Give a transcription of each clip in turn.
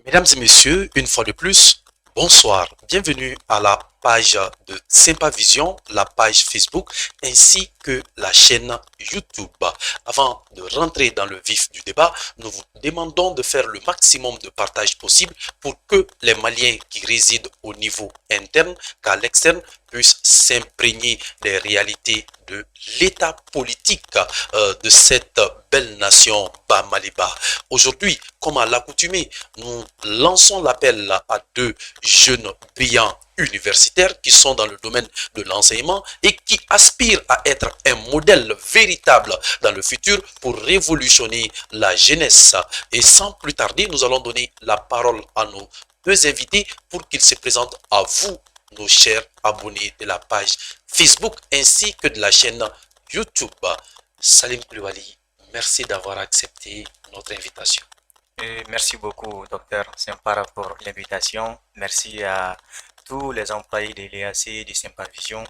Mesdames et messieurs, une fois de plus, bonsoir. Bienvenue à la page de Sympavision, la page Facebook, ainsi que la chaîne YouTube. Avant de rentrer dans le vif du débat, nous vous demandons de faire le maximum de partage possible pour que les Maliens qui résident au niveau interne qu'à l'externe puissent s'imprégner des réalités de l'état politique de cette belle nation Bas-Maliba. Aujourd'hui, comme à l'accoutumée, nous lançons l'appel à deux jeunes brillants universitaires qui sont dans le domaine de l'enseignement et qui aspirent à être un modèle véritable dans le futur pour révolutionner la jeunesse. Et sans plus tarder, nous allons donner la parole à nos deux invités pour qu'ils se présentent à vous, nos chers abonnés de la page Facebook ainsi que de la chaîne YouTube. Salim Koulibaly, merci d'avoir accepté notre invitation. Merci beaucoup, docteur Sempara, pour l'invitation. Merci à tous les employés de l'EAC, de Sympavision.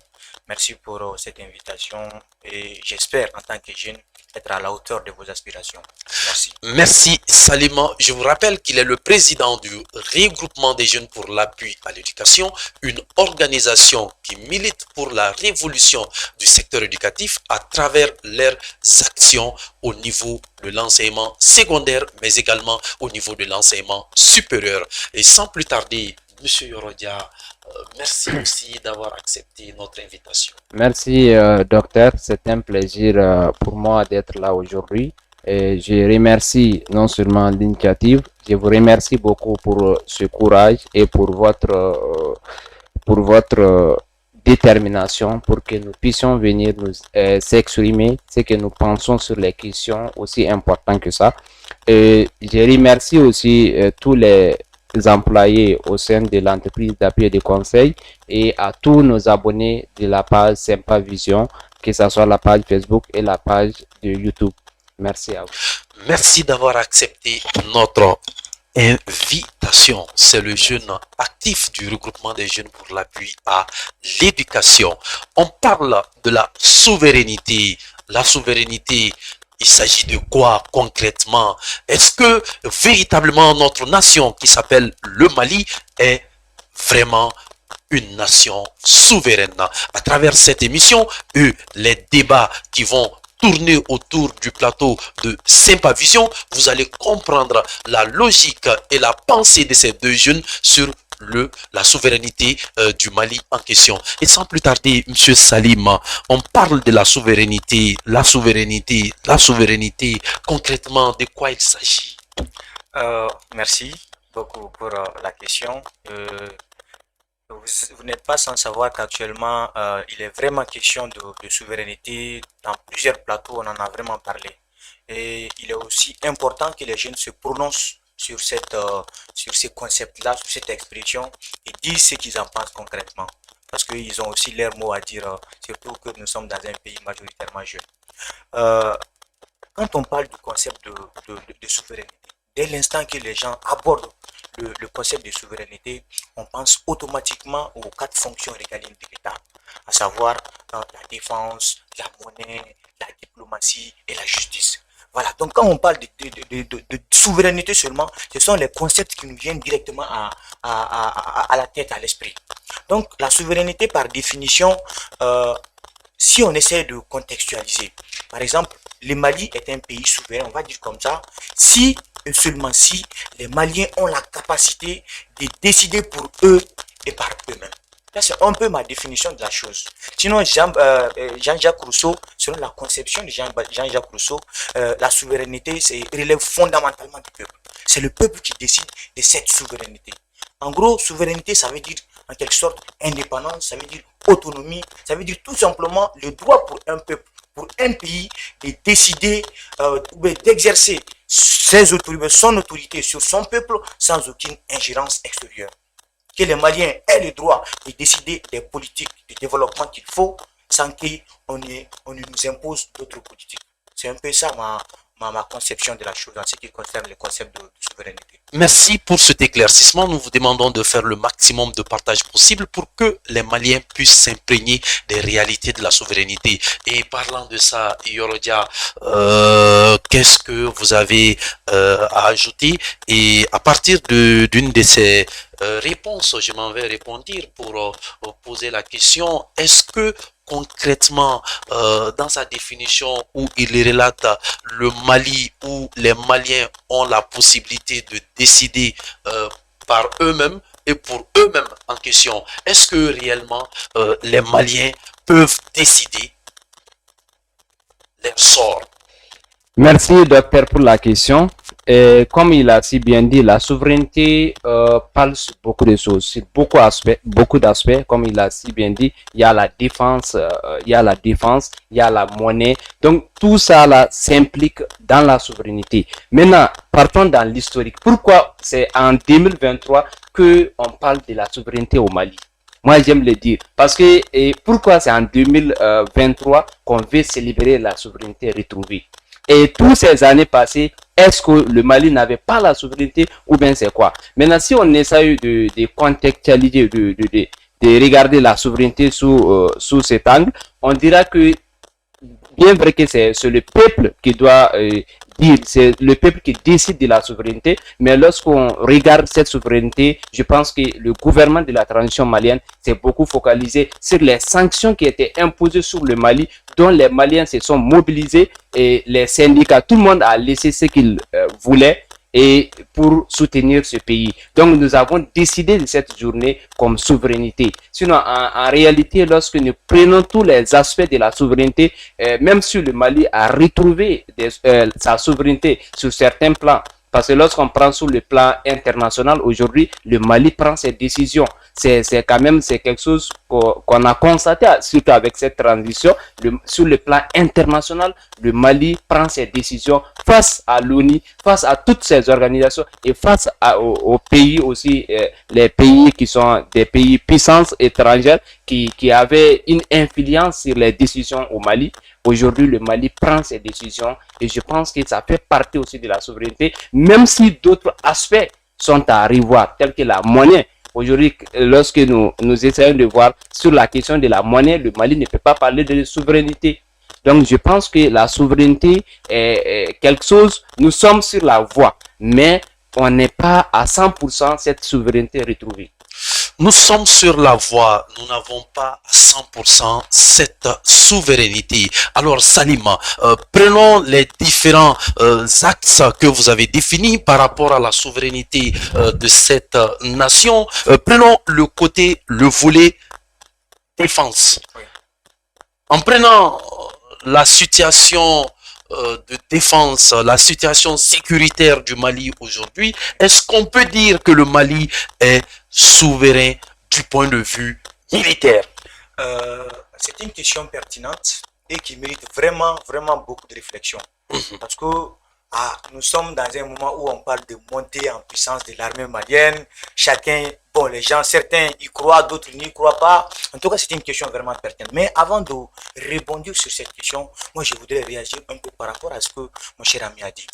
Merci pour cette invitation et j'espère, en tant que jeune, être à la hauteur de vos aspirations. Merci. Merci Salima. Je vous rappelle qu'il est le président du regroupement des jeunes pour l'appui à l'éducation, une organisation qui milite pour la révolution du secteur éducatif à travers leurs actions au niveau de l'enseignement secondaire, mais également au niveau de l'enseignement supérieur. Et sans plus tarder, Monsieur Yorodia, merci aussi d'avoir accepté notre invitation. Merci, docteur. C'est un plaisir pour moi d'être là aujourd'hui. Et je remercie non seulement l'initiative, je vous remercie beaucoup pour ce courage et pour votre détermination pour que nous puissions venir nous s'exprimer ce que nous pensons sur les questions aussi importantes que ça. Et je remercie aussi tous les employés au sein de l'entreprise d'appui et de conseil et à tous nos abonnés de la page Sympavision, que ce soit la page Facebook et la page de YouTube. Merci à vous. Merci d'avoir accepté notre invitation. C'est le jeune actif du regroupement des jeunes pour l'appui à l'éducation. On parle de la souveraineté. La souveraineté, il s'agit de quoi concrètement? Est-ce que véritablement notre nation qui s'appelle le Mali est vraiment une nation souveraine? À travers cette émission, les débats qui vont tourner autour du plateau de Sympavision, vous allez comprendre la logique et la pensée de ces deux jeunes sur la souveraineté du Mali en question. Et sans plus tarder, Monsieur Salim, on parle de la souveraineté, concrètement, de quoi il s'agit? Merci beaucoup pour la question. Vous n'êtes pas sans savoir qu'actuellement, il est vraiment question de souveraineté. Dans plusieurs plateaux, on en a vraiment parlé. Et il est aussi important que les jeunes se prononcent sur ces concepts-là, sur cette expression, et disent ce qu'ils en pensent concrètement. Parce qu'ils ont aussi leur mot à dire, surtout que nous sommes dans un pays majoritairement jeune. Quand on parle du concept de souveraineté, dès l'instant que les gens abordent le concept de souveraineté, on pense automatiquement aux quatre fonctions régaliennes de l'État, à savoir la défense, la monnaie, la diplomatie et la justice. Voilà, donc quand on parle de souveraineté seulement, ce sont les concepts qui nous viennent directement à la tête, à l'esprit. Donc la souveraineté par définition, si on essaie de contextualiser, par exemple, le Mali est un pays souverain, on va dire comme ça, si et seulement si les Maliens ont la capacité de décider pour eux et par eux-mêmes. Là, c'est un peu ma définition de la chose. Sinon, Jean-Jacques Rousseau, selon la conception de Jean-Jacques Rousseau, la souveraineté relève fondamentalement du peuple. C'est le peuple qui décide de cette souveraineté. En gros, souveraineté, ça veut dire en quelque sorte indépendance, ça veut dire autonomie, ça veut dire tout simplement le droit pour un peuple, pour un pays de décider, d'exercer son autorité sur son peuple sans aucune ingérence extérieure. Que les Maliens aient le droit de décider des politiques de développement qu'il faut sans qu'on ne nous impose d'autres politiques. C'est un peu ça ma conception de la chose en ce qui concerne le concept de souveraineté. Merci pour cet éclaircissement. Nous vous demandons de faire le maximum de partage possible pour que les Maliens puissent s'imprégner des réalités de la souveraineté. Et parlant de ça, Yorodia, qu'est-ce que vous avez à ajouter? Et à partir d'une de ces réponses, je m'en vais répondre pour poser la question, est-ce que concrètement, dans sa définition où il relate le Mali, où les Maliens ont la possibilité de décider par eux-mêmes et pour eux-mêmes en question, est-ce que réellement les Maliens peuvent décider leur sort? Merci, docteur, pour la question. Et comme il a si bien dit, la souveraineté parle sur beaucoup de choses, sur beaucoup d'aspects. Comme il a si bien dit, il y a la défense, il y a la monnaie. Donc tout ça là s'implique dans la souveraineté. Maintenant, partons dans l'historique. Pourquoi c'est en 2023 que on parle de la souveraineté au Mali? Moi, j'aime le dire. Parce que pourquoi c'est en 2023 qu'on veut célébrer la souveraineté retrouvée? Et toutes ces années passées, est-ce que le Mali n'avait pas la souveraineté ou bien c'est quoi? Maintenant, si on essaye de contextualiser, de regarder la souveraineté sous cet angle, on dira que bien vrai que c'est le peuple qui doit dire, c'est le peuple qui décide de la souveraineté, mais lorsqu'on regarde cette souveraineté, je pense que le gouvernement de la transition malienne s'est beaucoup focalisé sur les sanctions qui étaient imposées sur le Mali, dont les Maliens se sont mobilisés et les syndicats, tout le monde a laissé ce qu'il voulait et pour soutenir ce pays. Donc nous avons décidé de cette journée comme souveraineté. Sinon, en réalité, lorsque nous prenons tous les aspects de la souveraineté, même si le Mali a retrouvé sa souveraineté sur certains plans, parce que lorsqu'on prend sur le plan international, aujourd'hui, le Mali prend ses décisions. C'est quand même quelque chose qu'on a constaté, surtout avec cette transition. Sur le plan international, le Mali prend ses décisions face à l'ONU, face à toutes ces organisations et face aux pays aussi, les pays qui sont des pays puissances étrangères qui avaient une influence sur les décisions au Mali. Aujourd'hui, le Mali prend ses décisions et je pense que ça fait partie aussi de la souveraineté, même si d'autres aspects sont à revoir, tels que la monnaie. Aujourd'hui, lorsque nous essayons de voir sur la question de la monnaie, le Mali ne peut pas parler de souveraineté. Donc, je pense que la souveraineté est quelque chose, nous sommes sur la voie, mais on n'est pas à 100% cette souveraineté retrouvée. Nous sommes sur la voie, nous n'avons pas à 100% cette souveraineté. Alors Salima, prenons les différents axes que vous avez définis par rapport à la souveraineté de cette nation. Prenons le volet défense. En prenant la situation de défense, la situation sécuritaire du Mali aujourd'hui, est-ce qu'on peut dire que le Mali est souverain du point de vue militaire? C'est une question pertinente et qui mérite vraiment, vraiment beaucoup de réflexion. Parce que nous sommes dans un moment où on parle de montée en puissance de l'armée malienne. Chacun, bon, les gens, certains y croient, d'autres n'y croient pas. En tout cas, c'est une question vraiment pertinente. Mais avant de répondre sur cette question, moi, je voudrais réagir un peu par rapport à ce que mon cher ami a dit.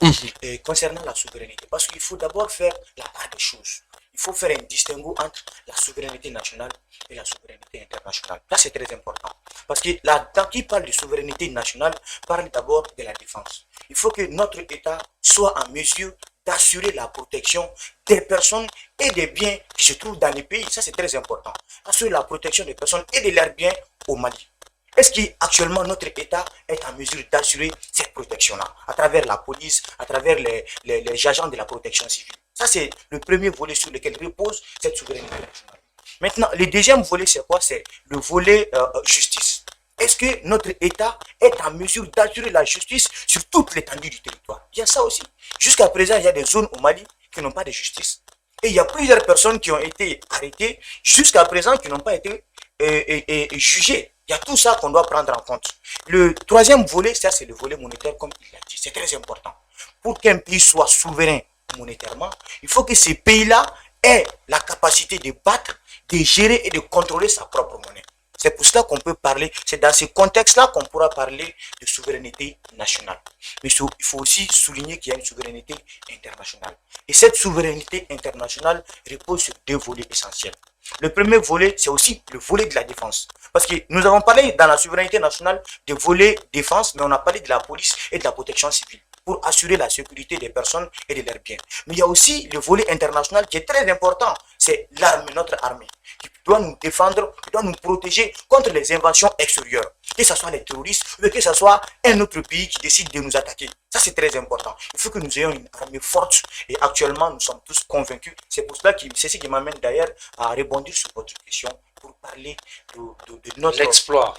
Et concernant la souveraineté, parce qu'il faut d'abord faire la part des choses. Il faut faire un distinguo entre la souveraineté nationale et la souveraineté internationale. Là, c'est très important. Parce que là, quand il parle de souveraineté nationale, parle d'abord de la défense. Il faut que notre État soit en mesure d'assurer la protection des personnes et des biens qui se trouvent dans les pays. Ça, c'est très important. Assurer la protection des personnes et de leurs biens au Mali. Est-ce qu'actuellement notre État est en mesure d'assurer cette protection-là à travers la police, à travers les agents de la protection civile? Ça, c'est le premier volet sur lequel repose cette souveraineté nationale. Maintenant, le deuxième volet, c'est quoi? C'est le volet justice. Est-ce que notre État est en mesure d'assurer la justice sur toute l'étendue du territoire? Il y a ça aussi. Jusqu'à présent, il y a des zones au Mali qui n'ont pas de justice. Et il y a plusieurs personnes qui ont été arrêtées jusqu'à présent qui n'ont pas été jugées. Il y a tout ça qu'on doit prendre en compte. Le troisième volet, ça c'est le volet monétaire comme il l'a dit. C'est très important. Pour qu'un pays soit souverain monétairement, il faut que ces pays-là aient la capacité de battre, de gérer et de contrôler sa propre monnaie. C'est pour cela qu'on peut parler, c'est dans ce contexte-là qu'on pourra parler de souveraineté nationale. Mais il faut aussi souligner qu'il y a une souveraineté internationale. Et cette souveraineté internationale repose sur deux volets essentiels. Le premier volet, c'est aussi le volet de la défense. Parce que nous avons parlé dans la souveraineté nationale des volets défense, mais on a parlé de la police et de la protection civile pour assurer la sécurité des personnes et de leurs biens. Mais il y a aussi le volet international qui est très important. C'est l'armée, notre armée, qui doit nous défendre, qui doit nous protéger contre les invasions extérieures. Que ce soit les terroristes ou que ce soit un autre pays qui décide de nous attaquer. Ça, c'est très important. Il faut que nous ayons une armée forte et actuellement, nous sommes tous convaincus. C'est pour cela que c'est ce qui m'amène d'ailleurs à rebondir sur votre question pour parler de notre... L'exploit.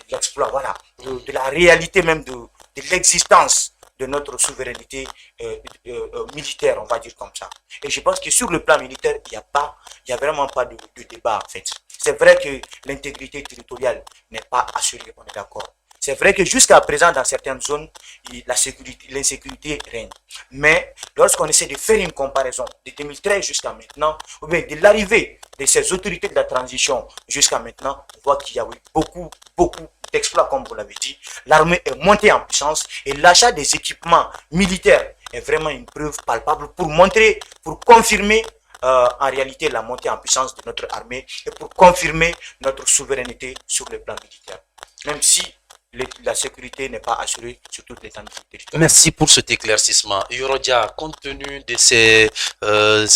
Voilà. De la réalité même de l'existence de notre souveraineté militaire, on va dire comme ça. Et je pense que sur le plan militaire, il n'y a vraiment pas de débat en fait. C'est vrai que l'intégrité territoriale n'est pas assurée, on est d'accord. C'est vrai que jusqu'à présent, dans certaines zones, l'insécurité règne. Mais lorsqu'on essaie de faire une comparaison de 2013 jusqu'à maintenant, ou bien de l'arrivée de ces autorités de la transition jusqu'à maintenant, on voit qu'il y a eu beaucoup d'exploits, comme vous l'avez dit. L'armée est montée en puissance et l'achat des équipements militaires est vraiment une preuve palpable pour montrer, pour confirmer en réalité la montée en puissance de notre armée et pour confirmer notre souveraineté sur le plan militaire. Même si la sécurité n'est pas assurée sur toute l'étendue du territoire. Merci pour cet éclaircissement. Yorodia, compte tenu de ces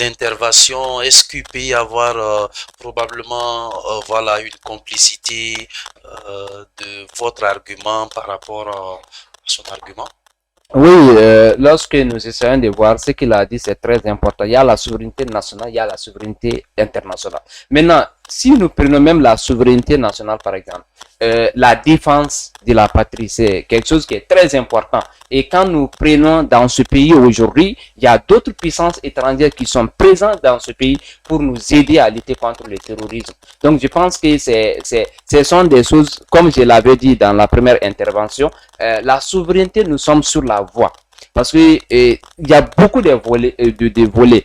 interventions, est-ce qu'il peut y avoir probablement voilà, une complicité de votre argument par rapport à son argument? Oui, lorsque nous essayons de voir ce qu'il a dit, c'est très important. Il y a la souveraineté nationale, il y a la souveraineté internationale. Maintenant, si nous prenons même la souveraineté nationale, par exemple, la défense de la patrie, c'est quelque chose qui est très important. Et quand nous prenons dans ce pays aujourd'hui, il y a d'autres puissances étrangères qui sont présentes dans ce pays pour nous aider à lutter contre le terrorisme. Donc, je pense que ce sont des choses, comme je l'avais dit dans la première intervention, la souveraineté, nous sommes sur la voie. Parce que il y a beaucoup de volets.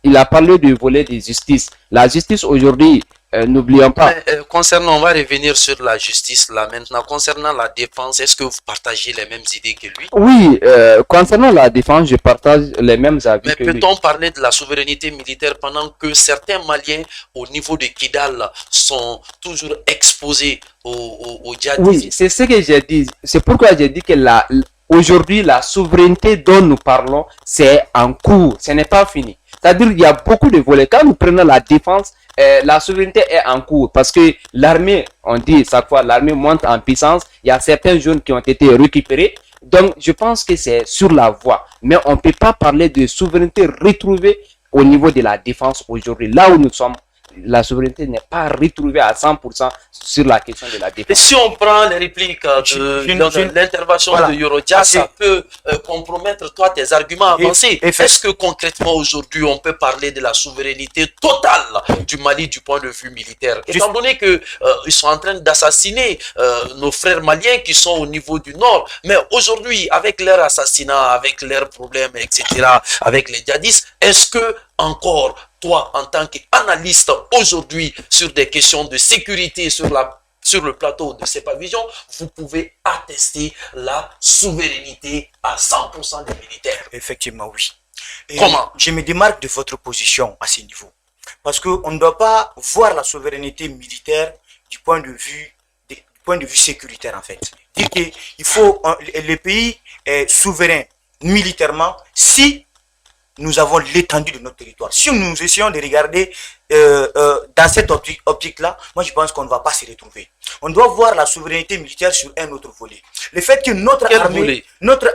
Il a parlé du volet de justice. La justice aujourd'hui, n'oublions pas. Concernant, on va revenir sur la justice là maintenant. Concernant la défense, est-ce que vous partagez les mêmes idées que lui? Oui, concernant la défense, je partage les mêmes avis Mais que lui. peut-on parler de la souveraineté militaire pendant que certains Maliens au niveau de Kidal sont toujours exposés aux djihadistes? Oui, c'est ce que j'ai dit. C'est pourquoi j'ai dit que aujourd'hui, la souveraineté dont nous parlons, c'est en cours. Ce n'est pas fini. C'est-à-dire qu'il y a beaucoup de volets. Quand nous prenons la défense, la souveraineté est en cours parce que l'armée, on dit chaque fois, l'armée monte en puissance. Il y a certaines zones qui ont été récupérées. Donc, je pense que c'est sur la voie. Mais on ne peut pas parler de souveraineté retrouvée au niveau de la défense aujourd'hui. Là où nous sommes, la souveraineté n'est pas retrouvée à 100% sur la question de la Et défense. si on prend les répliques de l'intervention voilà. de Yorodia, ça peut compromettre toi tes arguments avancés. Est-ce que concrètement aujourd'hui on peut parler de la souveraineté totale du Mali du point de vue militaire, étant donné que ils sont en train d'assassiner nos frères maliens qui sont au niveau du nord, mais aujourd'hui avec leur assassinat, avec leurs problèmes, etc., avec les djihadistes, est-ce que encore toi, en tant qu'analyste aujourd'hui sur des questions de sécurité sur le plateau de Sepavision, vous pouvez attester la souveraineté à 100% des militaires? Effectivement, oui. Et comment? Je me démarque de votre position à ce niveau. Parce qu'on ne doit pas voir la souveraineté militaire du point de vue sécuritaire, en fait. Dire qu'il faut, le pays est souverain militairement si nous avons l'étendue de notre territoire. Si nous essayons de regarder dans cette optique-là, moi je pense qu'on ne va pas se retrouver. On doit voir la souveraineté militaire sur un autre volet. Le fait que notre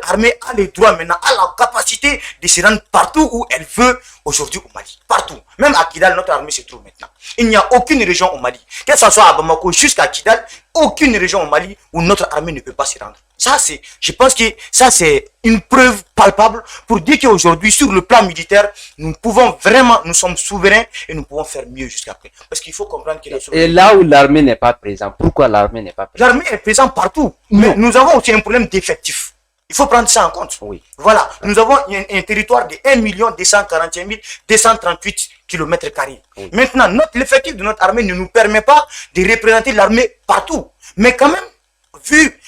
armée a le droit maintenant, a la capacité de se rendre partout où elle veut aujourd'hui au Mali. Partout. Même à Kidal, notre armée se trouve maintenant. Il n'y a aucune région au Mali, que ce soit à Bamako jusqu'à Kidal, aucune région au Mali où notre armée ne peut pas se rendre. Ça, je pense que ça, c'est une preuve palpable pour dire qu'aujourd'hui, sur le plan militaire, nous sommes souverains et nous pouvons faire mieux jusqu'à présent. Parce qu'il faut comprendre que Et là où l'armée n'est pas présente, pourquoi l'armée n'est pas présente? L'armée est présente partout. Mais nous avons aussi un problème d'effectifs. Il faut prendre ça en compte. Oui. Voilà, nous avons un territoire de 1 241 238 km². Oui. Maintenant, l'effectif de notre armée ne nous permet pas de représenter l'armée partout. Mais quand même, vu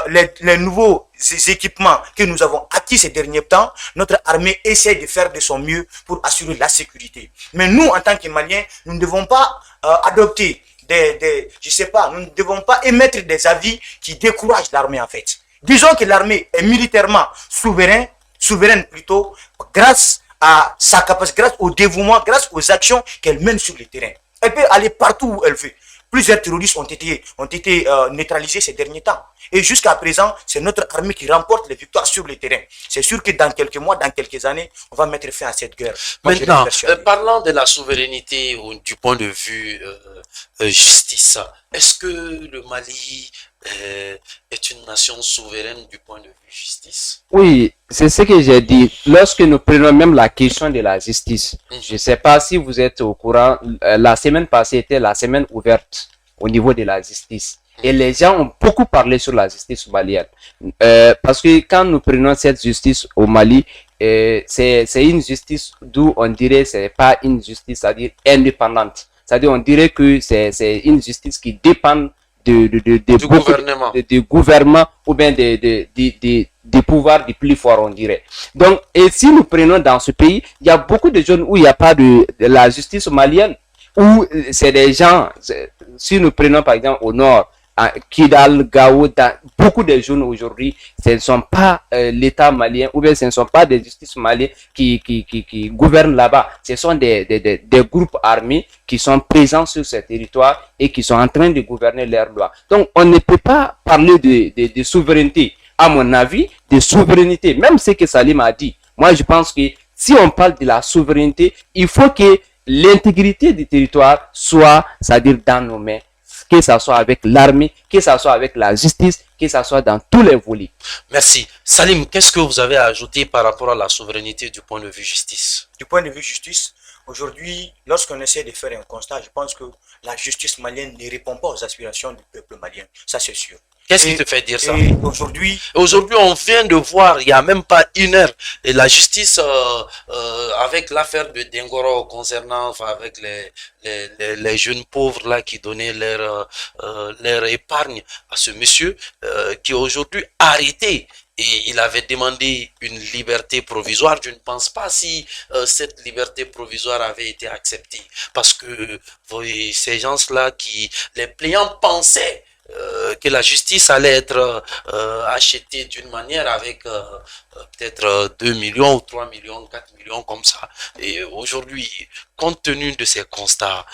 les nouveaux équipements que nous avons acquis ces derniers temps, notre armée essaie de faire de son mieux pour assurer la sécurité. Mais nous, en tant que Maliens, nous ne devons pas adopter je sais pas, nous ne devons pas émettre des avis qui découragent l'armée en fait. Disons que l'armée est militairement souveraine plutôt, grâce à sa capacité, grâce au dévouement, grâce aux actions qu'elle mène sur le terrain. Elle peut aller partout où elle veut. Plusieurs terroristes ont été neutralisés ces derniers temps. Et jusqu'à présent, c'est notre armée qui remporte les victoires sur le terrain. C'est sûr que dans quelques mois, dans quelques années, on va mettre fin à cette guerre. Maintenant, parlant de la souveraineté du point de vue justice, est-ce que le Mali est une nation souveraine du point de vue justice? Oui, c'est ce que j'ai dit. Lorsque nous prenons même la question de la justice, je ne sais pas si vous êtes au courant, la semaine passée était la semaine ouverte au niveau de la justice. Et les gens ont beaucoup parlé sur la justice malienne. Parce que quand nous prenons cette justice au Mali, c'est une justice d'où on dirait que ce n'est pas une justice, c'est-à-dire indépendante. C'est-à-dire on dirait que c'est une justice qui dépend du gouvernement ou bien des pouvoirs du plus fort, on dirait. Donc, et si nous prenons dans ce pays, il y a beaucoup de zones où il n'y a pas de la justice malienne, où c'est des gens, si nous prenons par exemple au nord, à Kidal, Gao, dans beaucoup de zones aujourd'hui, ce ne sont pas l'État malien ou bien ce ne sont pas des justices maliennes qui gouvernent là-bas. Ce sont des groupes armés qui sont présents sur ce territoire et qui sont en train de gouverner leurs lois. Donc, on ne peut pas parler de souveraineté, à mon avis, de souveraineté. Même ce que Salim a dit. Moi, je pense que si on parle de la souveraineté, il faut que l'intégrité du territoire soit, c'est-à-dire dans nos mains, que ce soit avec l'armée, que ce soit avec la justice, que ce soit dans tous les volets. Merci. Salim, qu'est-ce que vous avez à ajouter par rapport à la souveraineté du point de vue justice? Du point de vue justice, aujourd'hui, lorsqu'on essaie de faire un constat, je pense que la justice malienne ne répond pas aux aspirations du peuple malien. Ça, c'est sûr. Qu'est-ce qui te fait dire ça? Aujourd'hui, on vient de voir, il n'y a même pas une heure, et la justice, avec l'affaire de Dengoro concernant, enfin, avec les jeunes pauvres là qui donnaient leur épargne à ce monsieur, qui est aujourd'hui arrêté. Et il avait demandé une liberté provisoire. Je ne pense pas si cette liberté provisoire avait été acceptée. Parce que ces gens-là, les plaignants pensaient que la justice allait être achetée d'une manière avec peut-être 2 millions ou 3 millions, 4 millions comme ça. Et aujourd'hui, compte tenu de ces constats,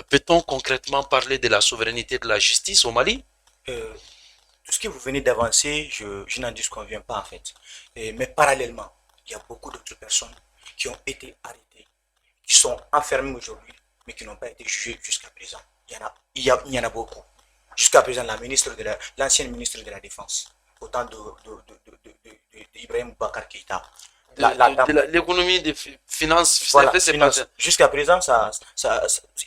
peut-on concrètement parler de la souveraineté de la justice au Mali? Tout ce que vous venez d'avancer, je n'en disconviens pas en fait. Mais parallèlement, il y a beaucoup d'autres personnes qui ont été arrêtées, qui sont enfermées aujourd'hui, mais qui n'ont pas été jugées jusqu'à présent. Il y en a beaucoup. Jusqu'à présent, l'ancienne ministre de la Défense, autant d'Ibrahim Boubacar Keïta. L'économie des finances, voilà, jusqu'à présent,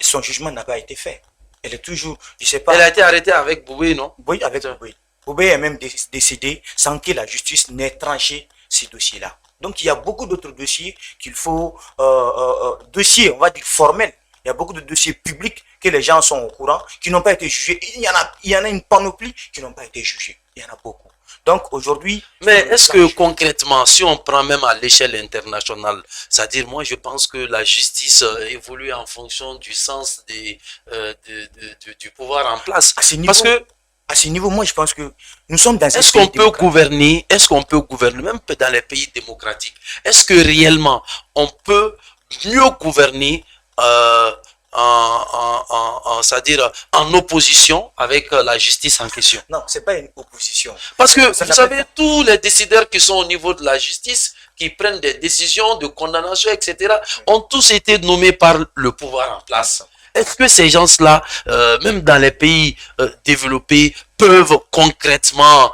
son jugement n'a pas été fait. Elle est toujours, je sais pas. Elle a été arrêtée avec Boubé, non? Oui, avec Boubé. Boubé est même décédé sans que la justice n'ait tranché ces dossiers-là. Donc il y a beaucoup d'autres dossiers qu'il faut, dossiers, on va dire formels. Il y a beaucoup de dossiers publics que les gens sont au courant, qui n'ont pas été jugés. Il y en a une panoplie qui n'ont pas été jugés. Il y en a beaucoup. Donc aujourd'hui... Mais est-ce que concrètement, si on prend même à l'échelle internationale, c'est-à-dire moi je pense que la justice évolue en fonction du sens du pouvoir en place. Parce que à ce niveau, moi je pense que nous sommes dans un pays Est-ce qu'on peut gouverner, même dans les pays démocratiques, est-ce que réellement on peut mieux gouverner c'est-à-dire en opposition avec la justice en question? Non, c'est pas une opposition. Parce que vous savez, tous les décideurs qui sont au niveau de la justice, qui prennent des décisions de condamnation, etc., ont tous été nommés par le pouvoir en place. Est-ce que ces gens-là, même dans les pays développés, peuvent concrètement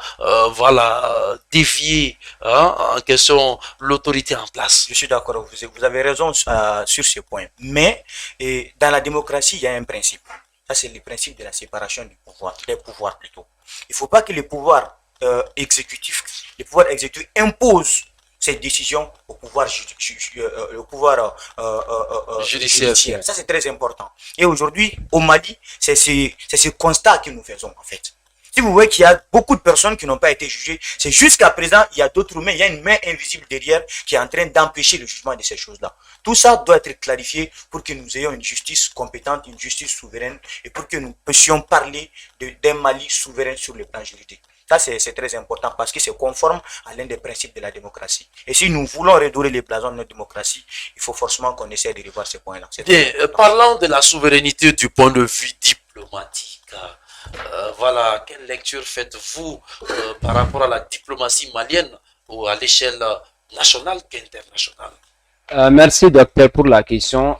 défier en question l'autorité en place? Je suis d'accord, vous avez raison sur ce point. Mais dans la démocratie, il y a un principe. Ça, c'est le principe de la séparation des pouvoirs plutôt. Il ne faut pas que le pouvoir exécutif le pouvoir exécutif impose ces décisions au pouvoir, judiciaire. Ça, c'est très important. Et aujourd'hui, au Mali, c'est ce constat que nous faisons, en fait. Si vous voyez qu'il y a beaucoup de personnes qui n'ont pas été jugées, c'est jusqu'à présent, il y a d'autres mains, il y a une main invisible derrière qui est en train d'empêcher le jugement de ces choses-là. Tout ça doit être clarifié pour que nous ayons une justice compétente, une justice souveraine et pour que nous puissions parler d'un Mali souverain sur le plan juridique. Ça, c'est très important parce que c'est conforme à l'un des principes de la démocratie. Et si nous voulons redorer les blasons de notre démocratie, il faut forcément qu'on essaie de revoir ces points-là. Bien, parlant de la souveraineté du point de vue diplomatique, voilà, quelle lecture faites-vous par rapport à la diplomatie malienne ou à l'échelle nationale qu'internationale? Merci, docteur, pour la question.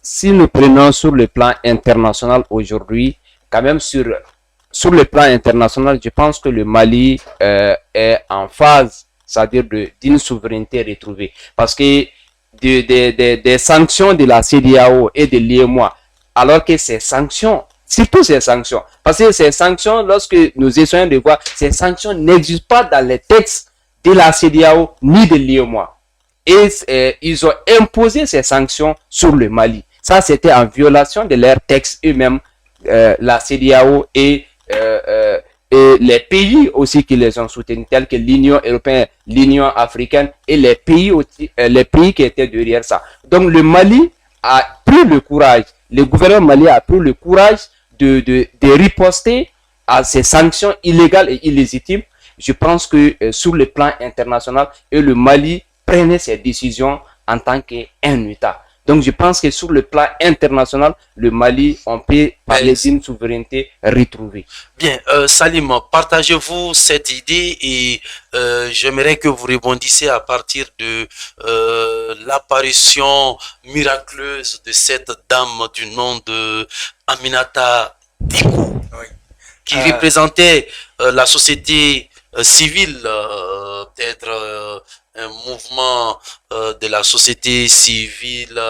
Si nous prenons sur le plan international aujourd'hui, quand même sur le plan international, je pense que le Mali est en phase, c'est-à-dire d'une souveraineté retrouvée. Parce que des sanctions de la CEDEAO et de l'UEMOA, alors que ces sanctions, surtout ces sanctions, parce que ces sanctions, lorsque nous essayons de voir, ces sanctions n'existent pas dans les textes de la CEDEAO ni de l'UEMOA. Et ils ont imposé ces sanctions sur le Mali. Ça, c'était en violation de leurs textes eux-mêmes, la CEDEAO et les pays aussi qui les ont soutenus, tels que l'Union européenne, l'Union africaine et les pays qui étaient derrière ça. Donc le Mali a pris le courage, le gouvernement malien a pris le courage de riposter à ces sanctions illégales et illégitimes. Je pense que sur le plan international, le Mali prenait ses décisions en tant qu'un État. Donc je pense que sur le plan international, le Mali, on peut parler d'une souveraineté retrouvée. Bien, Salim, partagez-vous cette idée et j'aimerais que vous rebondissiez à partir de l'apparition miraculeuse de cette dame du nom de Aminata Diko, oui, qui représentait la société civile, peut-être un mouvement de la société civile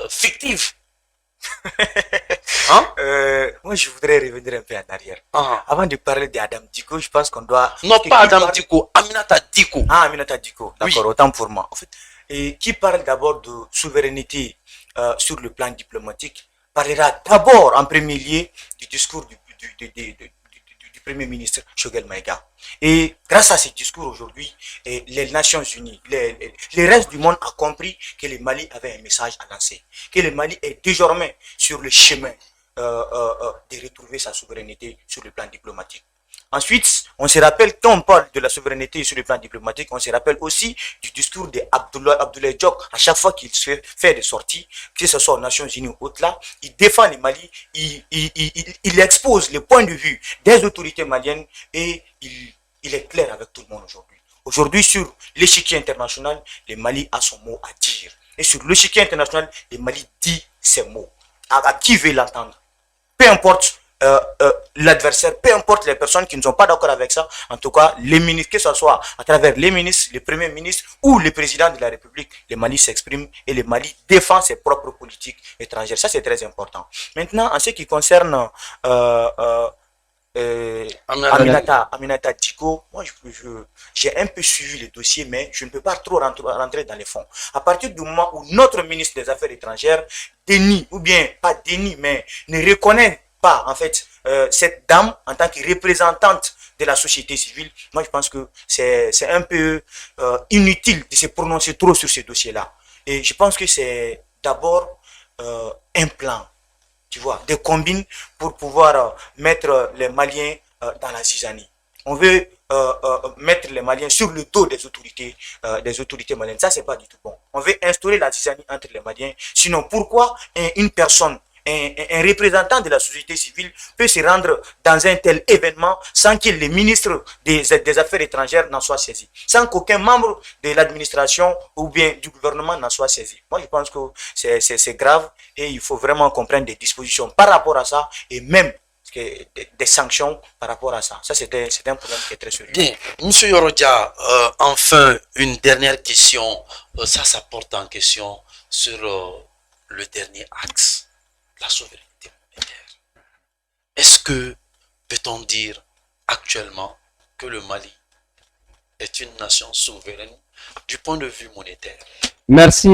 fictive. Moi, je voudrais revenir un peu en arrière. Avant de parler d'Adam Diko, je pense qu'on doit... Non, pas Adam Diko, Aminata Diko. Ah, Aminata Diko, d'accord, oui. Autant pour moi. En fait, et qui parle d'abord de souveraineté sur le plan diplomatique, parlera d'abord en premier lieu du discours du Premier ministre Choguel Maïga. Et grâce à ce discours aujourd'hui, les Nations Unies, le reste du monde a compris que le Mali avait un message à lancer, que le Mali est désormais sur le chemin de retrouver sa souveraineté sur le plan diplomatique. Ensuite, on se rappelle, quand on parle de la souveraineté sur le plan diplomatique, on se rappelle aussi du discours d'Abdoulaye Diop. À chaque fois qu'il fait des sorties, que ce soit aux Nations Unies ou autres là, il défend le Mali, il expose le point de vue des autorités maliennes et il est clair avec tout le monde aujourd'hui. Aujourd'hui, sur l'échiquier international, le Mali a son mot à dire. Et sur l'échiquier international, le Mali dit ses mots. À qui veut l'entendre? Peu importe l'adversaire, peu importe les personnes qui ne sont pas d'accord avec ça, en tout cas, les ministres, que ce soit à travers les ministres, les premiers ministres ou le président de la République, le Mali s'exprime et le Mali défend ses propres politiques étrangères. Ça, c'est très important. Maintenant, en ce qui concerne Aminata Diko, moi j'ai un peu suivi le dossier, mais je ne peux pas trop rentrer dans les fonds. À partir du moment où notre ministre des Affaires étrangères dénie, ou bien pas dénie, mais ne reconnaît pas en fait cette dame en tant que représentante de la société civile, moi je pense que c'est un peu inutile de se prononcer trop sur ce dossier-là. Et je pense que c'est d'abord un plan, tu vois, des combines pour pouvoir mettre les Maliens dans la zizanie. On veut mettre les Maliens sur le dos des autorités maliennes. Ça, c'est pas du tout bon. On veut instaurer la zizanie entre les Maliens. Sinon, pourquoi une personne, un représentant de la société civile peut se rendre dans un tel événement sans que le ministre des Affaires étrangères n'en soit saisi, sans qu'aucun membre de l'administration ou bien du gouvernement n'en soit saisi? Moi, je pense que c'est grave et il faut vraiment qu'on prenne des dispositions par rapport à ça et même des sanctions par rapport à ça. Ça, c'est un problème qui est très sérieux. Bien. Monsieur Yorodia, enfin, une dernière question. Ça porte en question sur le dernier axe. La souveraineté monétaire. Est-ce que peut-on dire actuellement que le Mali est une nation souveraine du point de vue monétaire? Merci,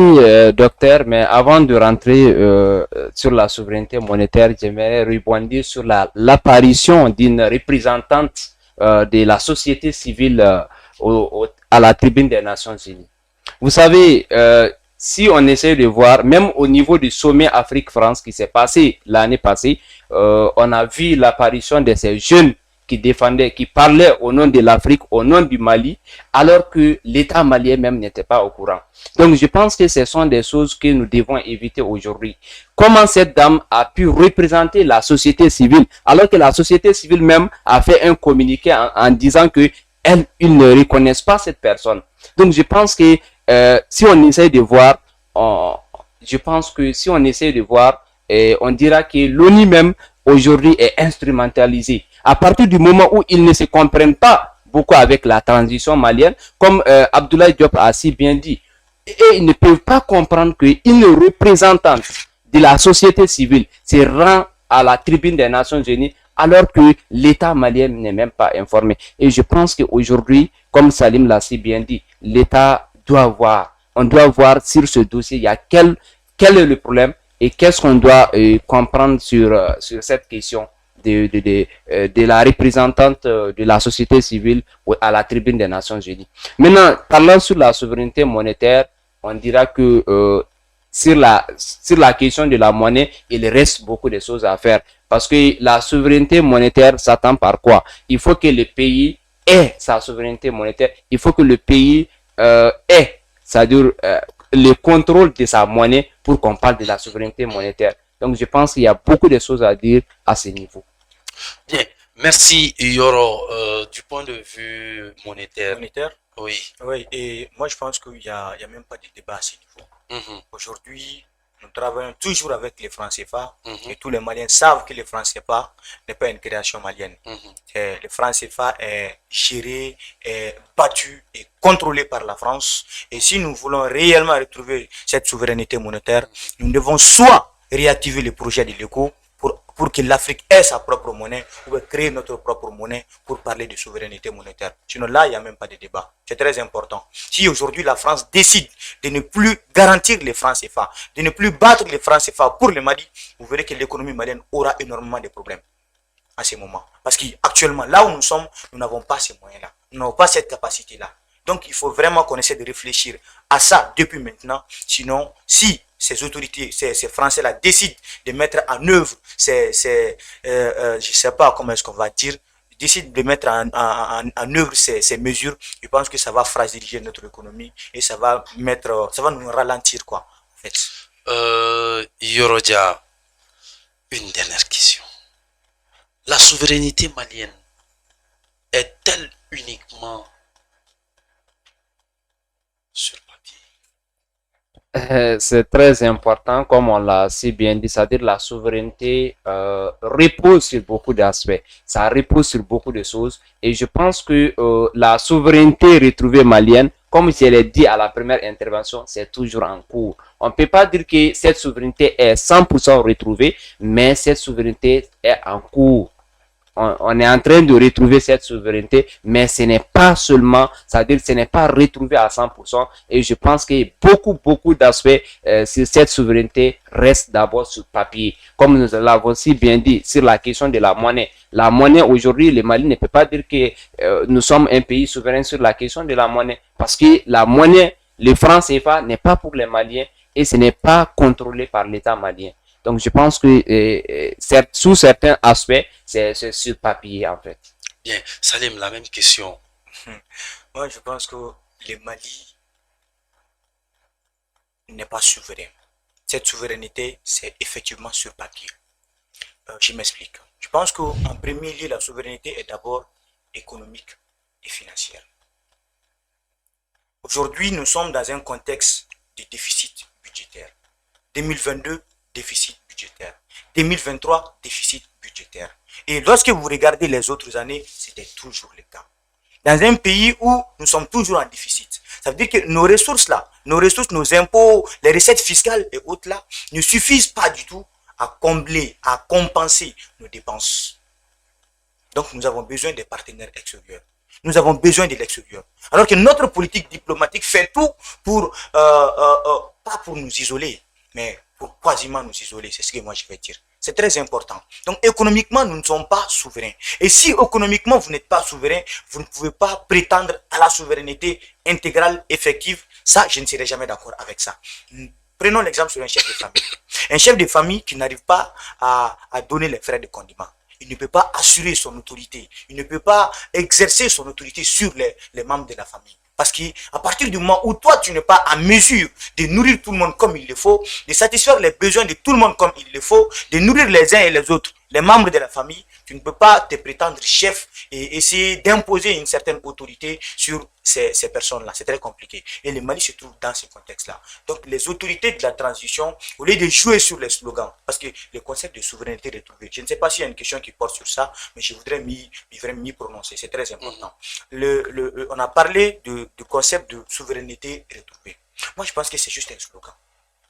docteur. Mais avant de rentrer sur la souveraineté monétaire, j'aimerais rebondir sur l'apparition d'une représentante de la société civile à la tribune des Nations Unies. Vous savez, si on essaie de voir, même au niveau du sommet Afrique-France qui s'est passé l'année passée, on a vu l'apparition de ces jeunes qui défendaient, qui parlaient au nom de l'Afrique, au nom du Mali, alors que l'État malien même n'était pas au courant. Donc je pense que ce sont des choses que nous devons éviter aujourd'hui. Comment cette dame a pu représenter la société civile, alors que la société civile même a fait un communiqué en disant que ils ne reconnaissent pas cette personne. Donc je pense que si on essaie de voir, je pense que si on essaie de voir, on dira que l'ONU même aujourd'hui est instrumentalisée. À partir du moment où ils ne se comprennent pas beaucoup avec la transition malienne, comme Abdoulaye Diop a si bien dit, et ils ne peuvent pas comprendre qu'une représentante de la société civile se rend à la tribune des Nations Unies alors que l'État malien n'est même pas informé. Et je pense qu'aujourd'hui, comme Salim l'a si bien dit, l'État doit voir, on doit voir sur ce dossier, il y a quel est le problème et qu'est-ce qu'on doit comprendre sur cette question de la représentante de la société civile à la tribune des Nations Unies. Maintenant, parlant sur la souveraineté monétaire, on dira que sur la question de la monnaie, il reste beaucoup de choses à faire. Parce que la souveraineté monétaire s'attend par quoi? Il faut que le pays ait sa souveraineté monétaire. Il faut que le pays ait, c'est-à-dire le contrôle de sa monnaie pour qu'on parle de la souveraineté monétaire. Donc je pense qu'il y a beaucoup de choses à dire à ce niveau. Bien, merci Yoro. Du point de vue monétaire, oui. Oui, et moi je pense qu'il y a même pas de débat à ce niveau. Aujourd'hui, nous travaillons toujours avec les francs CFA et tous les Maliens savent que les francs CFA n'est pas une création malienne. Le franc CFA est géré, est battu et contrôlé par la France. Et si nous voulons réellement retrouver cette souveraineté monétaire, nous devons soit réactiver le projet de l'ECO pour que l'Afrique ait sa propre monnaie, ou créer notre propre monnaie pour parler de souveraineté monétaire. Sinon là, il n'y a même pas de débat. C'est très important. Si aujourd'hui la France décide de ne plus garantir les francs CFA, de ne plus battre les francs CFA pour le Mali, vous verrez que l'économie malienne aura énormément de problèmes à ce moment. Parce qu'actuellement, là où nous sommes, nous n'avons pas ces moyens-là. Nous n'avons pas cette capacité-là. Donc il faut vraiment qu'on essaie de réfléchir à ça depuis maintenant. Sinon, si ces autorités, ces Français-là décident de mettre en œuvre je ne sais pas comment est-ce qu'on va dire, décident de mettre en œuvre ces mesures, je pense que ça va fragiliser notre économie et ça va nous ralentir quoi, en fait. Yorodia, une dernière question. La souveraineté malienne est-elle uniquement sur papier? C'est très important, comme on l'a si bien dit, c'est-à-dire la souveraineté repose sur beaucoup d'aspects, ça repose sur beaucoup de choses, et je pense que la souveraineté retrouvée malienne, comme je l'ai dit à la première intervention, c'est toujours en cours. On ne peut pas dire que cette souveraineté est 100% retrouvée, mais cette souveraineté est en cours. On est en train de retrouver cette souveraineté, mais ce n'est pas seulement, c'est-à-dire ce n'est pas retrouvé à 100%. Et je pense que beaucoup d'aspects sur cette souveraineté restent d'abord sur papier. Comme nous l'avons si bien dit sur la question de la monnaie. La monnaie aujourd'hui, le Mali ne peut pas dire que nous sommes un pays souverain sur la question de la monnaie. Parce que la monnaie, le franc CFA n'est pas pour les Maliens et ce n'est pas contrôlé par l'État malien. Donc, je pense que sous certains aspects, c'est sur papier, en fait. Bien. Salim, la même question. Moi, je pense que le Mali n'est pas souverain. Cette souveraineté, c'est effectivement sur papier. Je m'explique. Je pense qu'en premier lieu, la souveraineté est d'abord économique et financière. Aujourd'hui, nous sommes dans un contexte de déficit budgétaire. 2022, déficit budgétaire. 2023, déficit budgétaire. Et lorsque vous regardez les autres années, c'était toujours le cas. Dans un pays où nous sommes toujours en déficit, ça veut dire que nos ressources là, nos impôts, les recettes fiscales et autres là, ne suffisent pas du tout à combler, à compenser nos dépenses. Donc nous avons besoin des partenaires extérieurs. Nous avons besoin de l'extérieur. Alors que notre politique diplomatique fait tout pour, pas pour nous isoler, mais pour quasiment nous isoler. C'est ce que moi je vais dire. C'est très important. Donc économiquement, nous ne sommes pas souverains. Et si économiquement, vous n'êtes pas souverain, vous ne pouvez pas prétendre à la souveraineté intégrale, effective. Ça, je ne serai jamais d'accord avec ça. Prenons l'exemple sur un chef de famille. Un chef de famille qui n'arrive pas à donner les frais de condiment. Il ne peut pas assurer son autorité. Il ne peut pas exercer son autorité sur les membres de la famille. Parce qu'à partir du moment où toi, tu n'es pas à mesure de nourrir tout le monde comme il le faut, de satisfaire les besoins de tout le monde comme il le faut, de nourrir les uns et les autres, les membres de la famille, tu ne peux pas te prétendre chef et essayer d'imposer une certaine autorité sur ces personnes-là. C'est très compliqué. Et le Mali se trouve dans ce contexte-là. Donc les autorités de la transition, au lieu de jouer sur les slogans, parce que le concept de souveraineté retrouvée, je ne sais pas s'il y a une question qui porte sur ça, mais je voudrais m'y prononcer. C'est très important. On a parlé du concept de souveraineté retrouvée. Moi, je pense que c'est juste un slogan.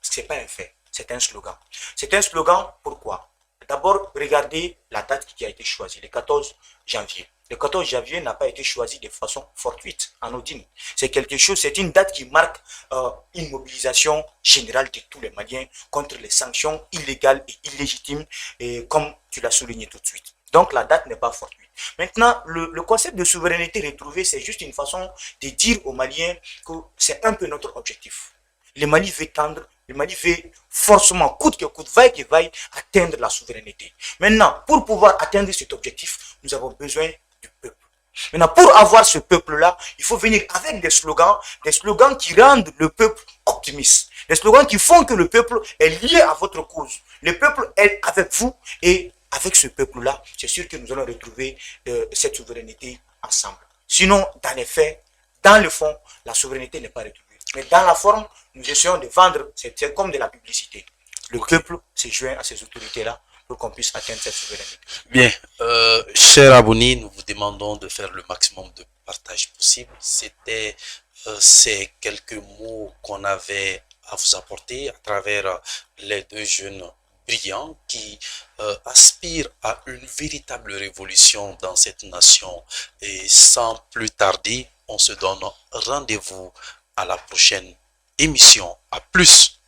Ce n'est pas un fait. C'est un slogan. C'est un slogan, pourquoi? D'abord, regardez la date qui a été choisie, le 14 janvier. Le 14 janvier n'a pas été choisi de façon fortuite, anodine. C'est quelque chose, c'est une date qui marque une mobilisation générale de tous les Maliens contre les sanctions illégales et illégitimes, et comme tu l'as souligné tout de suite. Donc la date n'est pas fortuite. Maintenant, le concept de souveraineté retrouvée, c'est juste une façon de dire aux Maliens que c'est un peu notre objectif. Le Mali veut tendre, le Mali veut forcément, coûte que coûte, vaille que vaille, atteindre la souveraineté. Maintenant, pour pouvoir atteindre cet objectif, nous avons besoin du peuple. Maintenant, pour avoir ce peuple-là, il faut venir avec des slogans qui rendent le peuple optimiste. Des slogans qui font que le peuple est lié à votre cause. Le peuple est avec vous et avec ce peuple-là, c'est sûr que nous allons retrouver cette souveraineté ensemble. Sinon, dans les faits, dans le fond, la souveraineté n'est pas retrouvée. Mais dans la forme, nous essayons de vendre, c'est comme de la publicité. Le peuple se joint à ces autorités-là pour qu'on puisse atteindre cette souveraineté. Bien, cher Abouni, nous vous demandons de faire le maximum de partage possible. C'était ces quelques mots qu'on avait à vous apporter à travers les deux jeunes brillants qui aspirent à une véritable révolution dans cette nation. Et sans plus tarder, on se donne rendez-vous à la prochaine émission. À plus.